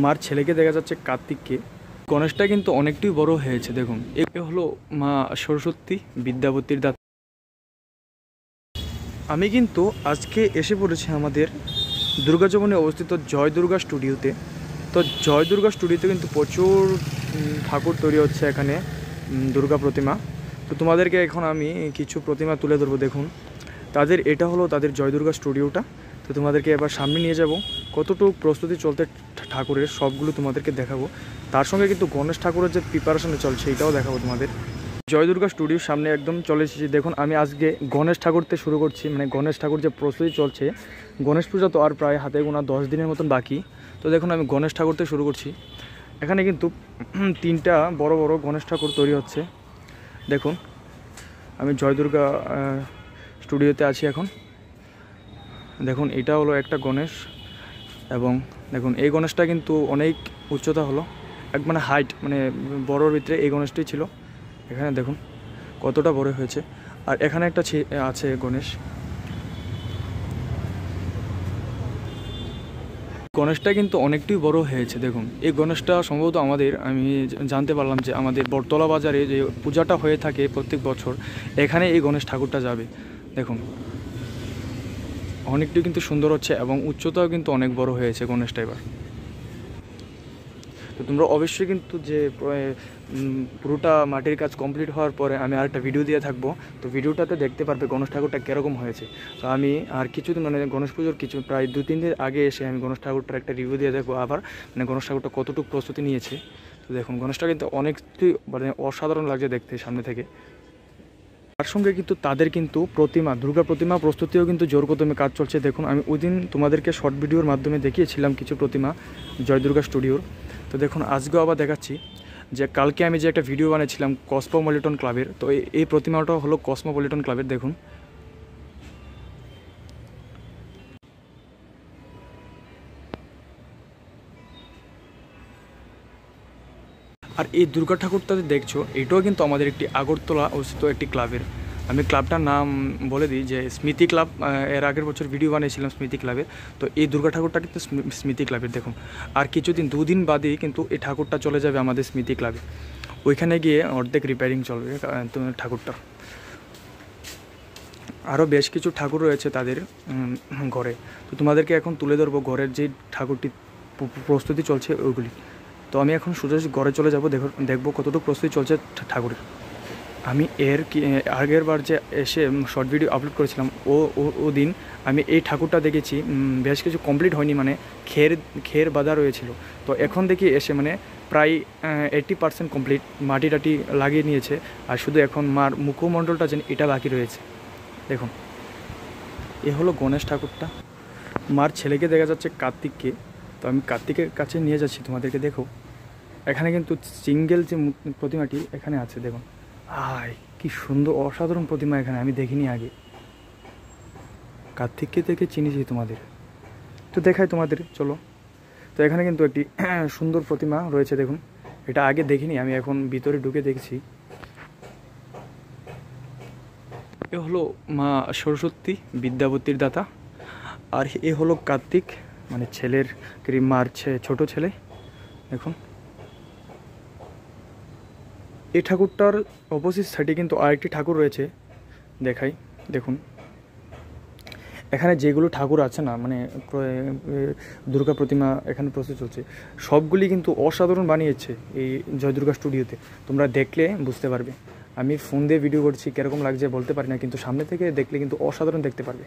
মার ছেলেকে দেখা যাচ্ছে কার্তিককে। গণেশটা কিন্তু অনেকটাই বড় হয়েছে দেখুন। এ হলো মা সরস্বতী বিদ্যাপতির দাতা। আমি কিন্তু আজকে এসে পড়েছি আমাদের দুর্গাচমনে অবস্থিত জয় দুর্গা স্টুডিওতে। তো জয় দুর্গা স্টুডিওতে কিন্তু প্রচুর ঠাকুর তৈরি হচ্ছে এখানে, দুর্গা প্রতিমা। তো তোমাদেরকে এখন আমি কিছু প্রতিমা তুলে ধরবো। দেখুন তাদের এটা হলো তাদের জয় দুর্গা স্টুডিওটা। তো তোমাদেরকে এবার সামনে নিয়ে যাব, কতটুকু প্রস্তুতি চলতে ঠাকুরের সবগুলো তোমাদেরকে দেখাবো। তার সঙ্গে কিন্তু গণেশ ঠাকুরের যে প্রিপারেশনে চলছে এটাও দেখাবো তোমাদের। জয় দুর্গা স্টুডিওর সামনে একদম চলে এসেছি। দেখুন আমি আজকে গণেশ ঠাকুরতে শুরু করছি, মানে গণেশ ঠাকুর যে প্রস্তুতি চলছে। গণেশ পূজা তো আর প্রায় হাতে গোনা 10 দিনের মতন বাকি। তো দেখুন আমি গণেশ ঠাকুরতে শুরু করছি। এখানে কিন্তু 3টা বড় বড় গণেশ ঠাকুর তৈরি হচ্ছে। দেখুন আমি জয় দুর্গা স্টুডিওতে আছি এখন। দেখুন এটা হলো একটা গণেশ, এবং দেখুন এই গণেশটা কিন্তু অনেক উচ্চতা হলো, মানে হাইট, মানে বড়োর ভিতরে এই গণেশটাই ছিল। এখানে দেখুন কতটা বড় হয়েছে। আর এখানে একটা আছে গণেশ। গণেশটা কিন্তু অনেকটাই বড় হয়েছে দেখুন। এই গণেশটা সম্ভবত আমি জানতে পারলাম যে আমাদের বটতলা বাজারে যে পূজাটা হয়ে থাকে প্রত্যেক বছর, এখানে এই গণেশ ঠাকুরটা যাবে। দেখুন অনেকটাই কিন্তু সুন্দর হচ্ছে, এবং উচ্চতাও কিন্তু অনেক বড় হয়েছে গণেশটা এবার। তো তোমরা অবশ্যই কিন্তু যে পুরোটা মাটির কাজ কমপ্লিট হওয়ার পরে আমি আরেকটা ভিডিও দিয়ে থাকবো। তো ভিডিওটাতে দেখতে পারবে গণেশ ঠাকুরটা কীরকম হয়েছে। তো আমি আর কিছুদিন, মানে গণেশ পুজোর প্রায় 2-3 দিন আগে এসে আমি গণেশ ঠাকুরটার একটা রিভিউ দিয়ে দেখবো আবার, মানে গণেশ ঠাকুরটা কতটুকু প্রস্তুতি নিয়েছে। তো দেখুন গণেশটা কিন্তু অনেকটাই মানে অসাধারণ লাগছে দেখতে সামনে থেকে। তার সঙ্গে কিন্তু তাদের কিন্তু দুর্গা প্রতিমা প্রস্তুতিও কিন্তু জোর কদমে কাজ চলছে। দেখুন আমি ওই দিন তোমাদেরকে শর্ট ভিডিওর মাধ্যমে দেখিয়েছিলাম কিছু প্রতিমা জয় দুর্গা স্টুডিওর। তো দেখুন আজকেও আবার দেখাচ্ছি যে কালকে আমি যে একটা ভিডিও বানিয়েছিলাম কসমোপলিটন ক্লাবের, তো এই প্রতিমাটা হলো কসমোপলিটন ক্লাবের। দেখুন আর এই দুর্গা ঠাকুরটাতে দেখছো এটাও কিন্তু আমাদের একটি আগরতলা অবস্থিত একটি ক্লাবের। আমি ক্লাবটার নাম বলে দিই যে স্মৃতি ক্লাব। এর আগের বছর ভিডিও বানিয়েছিলাম স্মৃতি ক্লাবের। তো এই দুর্গা ঠাকুরটা কিন্তু স্মৃতি ক্লাবের। দেখুন আর কিছুদিন 2 দিন বাদেই কিন্তু এই ঠাকুরটা চলে যাবে আমাদের স্মৃতি ক্লাবে। ওইখানে গিয়ে অর্ধেক রিপেয়ারিং চলবে ঠাকুরটা। আরও বেশ কিছু ঠাকুর রয়েছে তাদের ঘরে। তো তোমাদেরকে এখন তুলে ধরবো ঘরের যে ঠাকুরটি প্রস্তুতি চলছে ওইগুলি। তো আমি এখন সোজা ঘরে চলে যাব, দেখবো কতটুকু প্রস্তুতি চলছে ঠাকুরের। আমি আগের বার যে এসে শর্ট ভিডিও আপলোড করেছিলাম ও দিন আমি এই ঠাকুরটা দেখেছি, বেশ কিছু কমপ্লিট হয়নি, মানে খের বাঁধা রয়েছিল। তো এখন দেখি এসে মানে প্রায় 80% কমপ্লিট, মাটি টাটি লাগিয়ে নিয়েছে। আর শুধু এখন মার মুখমণ্ডলটা যেন এটা বাকি রয়েছে। দেখুন এ হলো গণেশ ঠাকুরটা। মার ছেলেকে দেখা যাচ্ছে কার্তিককে। তো আমি কার্তিকের কাছে নিয়ে যাচ্ছি তোমাদেরকে। দেখো এখানে কিন্তু সিঙ্গেল যে প্রতিমাটি এখানে আছে। দেখুন কি সুন্দর অসাধারণ প্রতিমা, এখানে আমি দেখিনি আগে। কার্তিককে দেখে চিনিছি তোমাদের, তো দেখাই তোমাদের, চলো। তো এখানে কিন্তু একটি সুন্দর প্রতিমা রয়েছে। দেখুন এটা আগে দেখিনি, আমি এখন ভিতরে ঢুকে দেখছি। এ হলো মা সরস্বতী বিদ্যাপতির দাতা। আর এ হলো কার্তিক, মানে মার ছোট ছেলে। দেখুন এই ঠাকুরটার অপোজিট সাইডে কিন্তু আরেকটি ঠাকুর রয়েছে, দেখাই। দেখুন এখানে যেগুলো ঠাকুর আছে না, মানে দুর্গা প্রতিমা এখানে প্রস্তুত চলছে, সবগুলি কিন্তু অসাধারণ বানিয়েছে এই জয় দুর্গা স্টুডিওতে। তোমরা দেখলে বুঝতে পারবে। আমি ফোন দিয়ে ভিডিও করছি, কীরকম লাগছে বলতে পারি না, কিন্তু সামনে থেকে দেখলে কিন্তু অসাধারণ দেখতে পারবে।